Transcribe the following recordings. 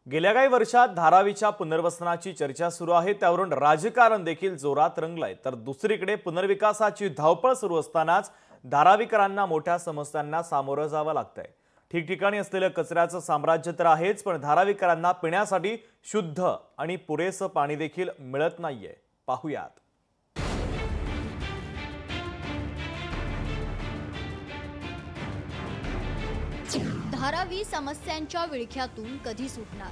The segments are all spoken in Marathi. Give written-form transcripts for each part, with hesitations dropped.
गेल्या काही वर्षात धारावीच्या पुनर्वसनाची चर्चा सुरू आहे, त्यावरून राजकारण देखील जोरात रंगलंय। तर दुसरीकडे पुनर्विकासाची धावपळ सुरू असतानाच धारावीकरांना मोठ्या समस्यांना सामोरं जावं लागतंय। ठिकठिकाणी असलेलं कचऱ्याचं साम्राज्य तर आहेच, पण धारावीकरांना पिण्यासाठी शुद्ध आणि पुरेसं पाणी देखील मिळत नाहीये। पाहूयात। धारावी समस्यांच्या विळख्यातून कधी सुटणार?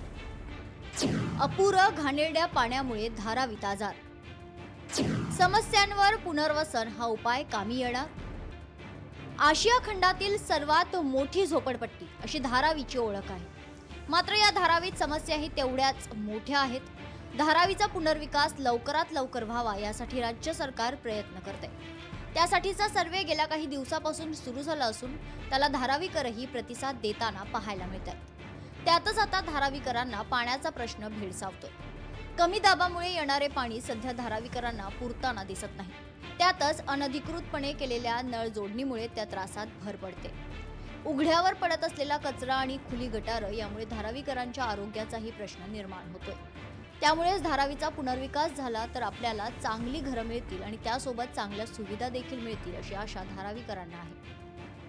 अपुरं घाणेरड्या पाण्यामुळे धारावीत आजार। समस्यांवर पुनर्वसन हा उपाय कामी येणार? आशिया खंडातील सर्वात मोठी झोपडपट्टी अशी धारावीची ओळख आहे, मात्र या धारावीत समस्याही तेवढ्याच मोठ्या आहेत। धारावीचा पुनर्विकास लवकरात लवकर व्हावा यासाठी राज्य सरकार प्रयत्न करते। त्यासाठीचा सर्वे गेल्या काही दिवसापासून सुरू झाला असून त्याला धारावीकरही प्रतिसाद देताना पाहायला मिळतात। त्यातच आता धारावीकरांना पाण्याचा प्रश्न भेडसावतोय। कमी दाबामुळे येणारे पाणी सध्या धारावीकरांना पुरताना दिसत नाही। त्यातच अनधिकृतपणे केलेल्या नळ जोडणीमुळे त्या त्रासात भर पडते। उघड्यावर पडत असलेला कचरा आणि खुली गटारं यामुळे धारावीकरांच्या आरोग्याचाही प्रश्न निर्माण होतोय। त्यामुळेच धारावीचा पुनर्विकास झाला तर आपल्याला चांगली घरं मिळतील आणि त्यासोबत चांगल्या सुविधा देखील मिळतील अशी आशा धारावीकरांना आहे।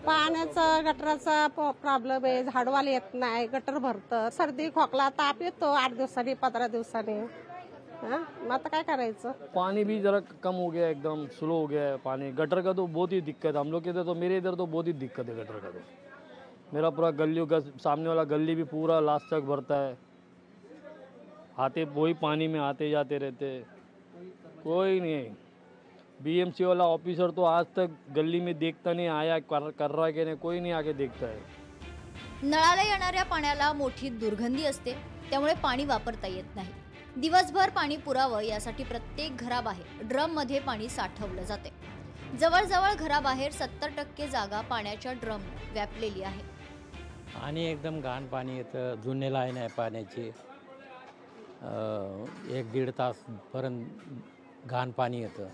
पाण्याचा गटराचा प्रॉब्लेम आहे, झाडवाले येत नाही, गटर भरतं, सर्दी खोकला ताप येतो 8 दिवसांनी 15 दिवसांनी। मग आता काय करायचं? पानी भी जरा कम हो गया, एकदम स्लो हो गया है पानी। गटर का तो बहुत ही दिक्कत, हम लोग के इधर तो, मेरे इधर तो बहुत ही दिक्कत है गटर का। तो मेरा पूरा गलियों का सामने वाला गली भी पूरा लास्ट तक भरता है। आते वही पानी में आते जाते रहते, कोई नहीं। बीएमसी वाला ऑफिसर तो आज तक गली में देखता नहीं, आया कर रहा है कि नहीं, कोई नहीं आके देखता है। नळाला येणाऱ्या पाण्याला मोठी दुर्गंधी असते, त्यामुळे पाणी वापरता येत नाही। दिवसभर पाणी पुरावं यासाठी प्रत्येक घराबाहेर ड्रम मध्ये पाणी साठवलं जाते। जवळजवळ घराबाहेर 70% जागा पाण्याच्या ड्रम व्यापलेली आहे। आणि एकदम घाण पाणी येतं, जुने लाईन आहे पाण्याची, 1-1.5 तास पर्यंत घाण पाणी येतं,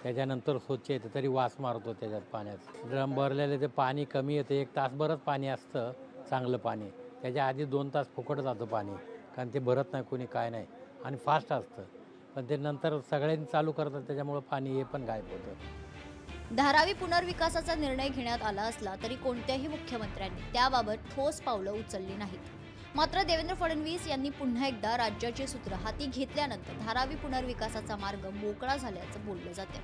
त्याच्यानंतर स्वच्छ येतं तरी वास मारतो त्याच्यात पाण्यात। ड्रम भरलेले ते पाणी कमी येतं, 1 तासभरच पाणी असतं चांगलं पाणी, त्याच्या आधी 2 तास फुकट जातं पाणी, कारण ते भरत नाही कोणी, काय नाही, आणि फास्ट असतं, पण ते नंतर सगळ्यांनी चालू करतात त्याच्यामुळे पाणी हे पण गायब होतं। धारावी पुनर्विकासाचा निर्णय घेण्यात आला असला तरी कोणत्याही मुख्यमंत्र्यांनी त्याबाबत ठोस पावलं उचलली नाहीत। मात्र देवेंद्र फडणवीस यांनी पुन्हा एकदा राज्याची सूत्र हाती घेतल्यानंतर धारावी पुनर्विकासाचा मार्ग मोकळा झाल्याचं बोललं जाते।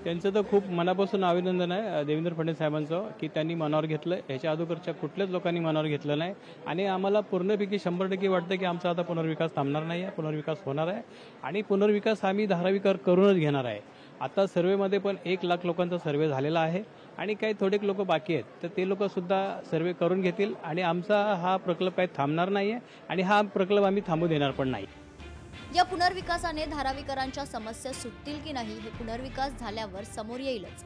त्यांचं तर खूप मनापासून अभिनंदन आहे देवेंद्र फडणवीस साहेबांचं, की त्यांनी मनावर घेतलं, याच्या अगोदरच्या कुठल्याच लोकांनी मनावर घेतलं नाही। आणि आम्हाला पूर्णपैकी 100% वाटतं की आमचा आता पुनर्विकास थांबणार नाही आहे, पुनर्विकास होणार आहे, आणि पुनर्विकास आम्ही धारावीकर करूनच घेणार आहे। आता सर्वेमध्ये पण 1 लाख लोकांचा सर्वे झालेला आहे, आणि काही थोडे लोक बाकी आहेत, तर ते लोक सुद्धा सर्वे करून घेतील, आणि आमचा हा प्रकल्प काही थांबणार नाही आहे, आणि हा प्रकल्प आम्ही थांबू देणार पण नाही। या पुनर्विकासाने धारावीकरांच्या समस्या सुटतील की नाही हे पुनर्विकास झाल्यावर समोर येईलच,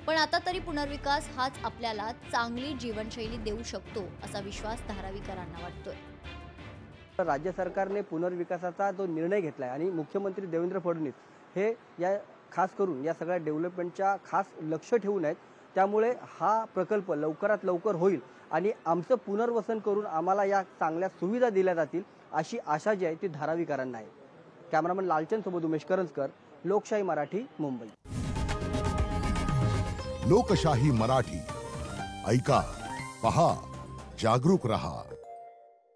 पण आता तरी पुनर्विकास हाच आपल्याला चांगली जीवनशैली देऊ शकतो असा विश्वास धारावीकरांना वाटतोय। राज्य सरकारने पुनर्विकासाचा जो निर्णय घेतलाय आणि मुख्यमंत्री देवेंद्र फडणवीस हे या खास करून या सगळ्या डेव्हलपमेंटच्या खास लक्ष ठेवून आहेत, त्यामुळे हा प्रकल्प लवकरात लवकर होईल आणि आमचं पुनर्वसन करून आम्हाला या चांगल्या सुविधा दिल्या जातील अशी आशा जी आहे ती धारावीकरांना आहे। कॅमेरामन लालचंद सोबत उमेश करंजकर, लोकशाही मराठी, मुंबई। लोकशाही मराठी, ऐका, पहा, जागरूक रहा।